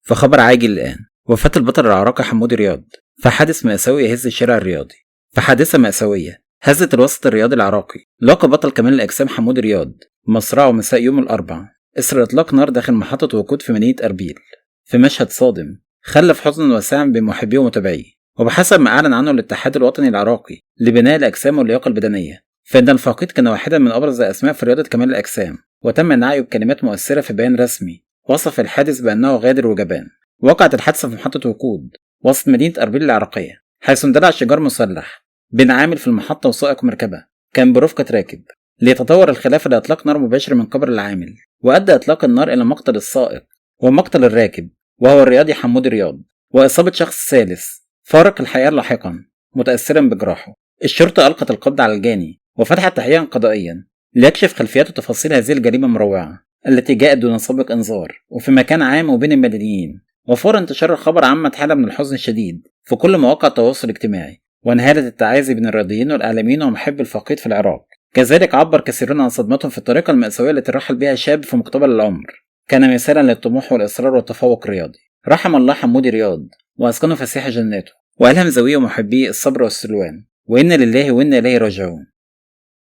فخبر عاجل الآن: وفاة البطل العراقي حمودي رياض في حادث مأساوي يهز الشارع الرياضي. في حادثة مأساوية هزت الوسط الرياضي العراقي، لاقى بطل كمال الأجسام حمودي رياض مصرعه مساء يوم الأربعاء إثر إطلاق نار داخل محطة وقود في مدينة أربيل، في مشهد صادم خلف حزنا واسعا بمحبيه ومتابعيه. وبحسب ما أعلن عنه الاتحاد الوطني العراقي لبناء الأجسام واللياقة البدنية، فإن الفقيد كان واحدا من أبرز الأسماء في رياضة كمال الأجسام، وتم نعيه بكلمات مؤثرة في بيان رسمي وصف الحادث بأنه غادر وجبان. وقعت الحادثة في محطة وقود وسط مدينة أربيل العراقية، حيث اندلع شجار مسلح بين عامل في المحطة وسائق مركبة كان برفقة راكب، ليتطور الخلاف لإطلاق نار مباشر من قبل العامل، وأدى إطلاق النار إلى مقتل السائق ومقتل الراكب وهو الرياضي حمودي رياض، وإصابة شخص ثالث فارق الحياة لاحقا متأثرا بجراحه. الشرطة ألقت القبض على الجاني وفتحت تحقيقا قضائيا ليكشف خلفيات وتفاصيل هذه الجريمة المروعة التي جاءت دون سابق إنذار وفي مكان عام وبين المدنيين. وفور انتشار الخبر عمت حالة من الحزن الشديد في كل مواقع التواصل الاجتماعي، وانهالت التعازي بين الرياضيين والإعلاميين ومحبي الفقيد في العراق. كذلك عبر كثيرون عن صدمتهم في الطريقة المأساوية التي رحل بها شاب في مقتبل العمر كان مثالا للطموح والإصرار والتفوق الرياضي. رحم الله حمودي رياض وأسكنه فسيح جناته، وألهم زويه ومحبيه الصبر والسلوان، وإنا لله وإنا إليه راجعون.